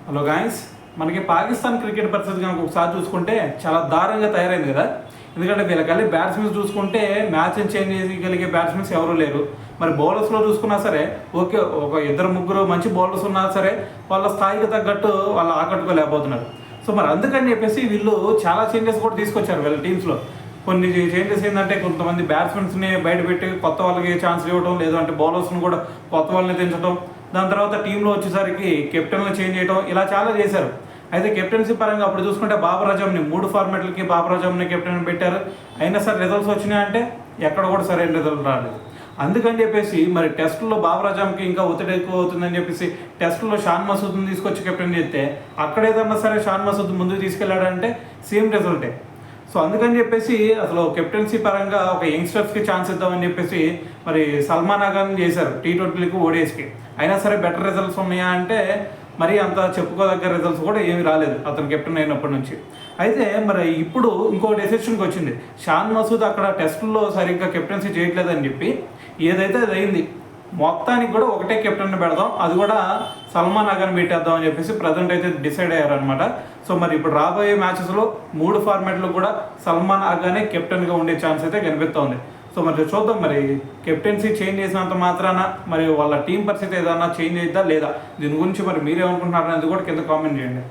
Hello guys, మనకి Pakistan cricket పరిస్థితి కనుక ఒకసారి చూసుకుంటే చాలా దారుణంగా తయారైంది కదా. ఎందుకంటే వీళ్ళకి బ్యాట్స్మెన్స్ చూసుకుంటే మ్యాచ్ని చేంజ్ చేయగలిగే బ్యాట్స్మెన్స్ ఎవరూ లేరు. మరి బౌలర్స్లో చూసుకున్నా సరే ఓకే, ఒక ఇద్దరు ముగ్గురు మంచి బౌలర్స్ ఉన్నా సరే వాళ్ళ స్థాయికి తగ్గట్టు వాళ్ళు ఆకట్టుకోలేకపోతున్నారు. సో మరి అందుకని చెప్పేసి వీళ్ళు చాలా చేంజెస్ కూడా తీసుకొచ్చారు వీళ్ళ టీమ్స్లో. కొన్ని చేంజెస్ ఏంటంటే కొంతమంది బ్యాట్స్మెన్స్ని బయటపెట్టి కొత్త వాళ్ళకి ఛాన్స్ ఇవ్వడం, లేదంటే బౌలర్స్ని కూడా కొత్త వాళ్ళని తెంచడం, దాని తర్వాత టీంలో వచ్చేసరికి కెప్టెన్లు చేంజ్ చేయడం, ఇలా చాలా చేశారు. అయితే కెప్టెన్సీ పరంగా అప్పుడు చూసుకుంటే బాబర్ అజమ్ని 3 ఫార్మాట్లకి బాబర్ అజమ్ని కెప్టెన్ పెట్టారు. అయినా సరే రిజల్ట్స్ వచ్చినాయంటే ఎక్కడ కూడా సరైన రిజల్ట్ రాలేదు. అందుకని చెప్పేసి మరి టెస్టుల్లో బాబర్ అజమ్కి ఇంకా ఒత్తిడి ఎక్కువ అవుతుందని చెప్పేసి టెస్టుల్లో షాన్ మసూద్ని తీసుకొచ్చి కెప్టెన్ చేస్తే అక్కడ ఏదన్నా సరే షాన్ మసూద్ ముందుకు తీసుకెళ్లాడంటే సేమ్ రిజల్టే. సో అందుకని చెప్పేసి అసలు కెప్టెన్సీ పరంగా ఒక యంగ్స్టర్స్కి ఛాన్స్ ఇద్దామని చెప్పేసి మరి సల్మాన్ ఆగాన్ చేశారు T20కి ఓడిఎస్కి. అయినా సరే బెటర్ రిజల్ట్స్ ఉన్నాయా అంటే మరి అంత చెప్పుకోదగ్గ రిజల్ట్స్ కూడా ఏమీ రాలేదు అతను కెప్టెన్ అయినప్పటి నుంచి. అయితే మరి ఇప్పుడు ఇంకో డెసిషన్కి వచ్చింది. షాన్ మసూద్ అక్కడ టెస్టుల్లో సరిగ్గా కెప్టెన్సీ చేయట్లేదని చెప్పి ఏదైతే అది అయింది, మొత్తానికి కూడా ఒకటే కెప్టెన్ పెడదాం, అది కూడా సల్మాన్ ఆగాన్ పెట్టేద్దాం అని చెప్పేసి ప్రజెంట్ అయితే డిసైడ్ అయ్యారనమాట. సో మరి ఇప్పుడు రాబోయే మ్యాచెస్లో 3 ఫార్మాట్లో కూడా సల్మాన్ ఆగానే కెప్టెన్గా ఉండే ఛాన్స్ అయితే కనిపిస్తోంది. సో మరి చూద్దాం, మరి కెప్టెన్సీ చేంజ్ చేసినంత మాత్రాన మరి వాళ్ళ టీం పరిస్థితి ఏదన్నా చేంజ్ అయిద్దా లేదా, దీని గురించి మరి మీరేమనుకుంటున్నారు అనేది కూడా కింద కామెంట్ చేయండి.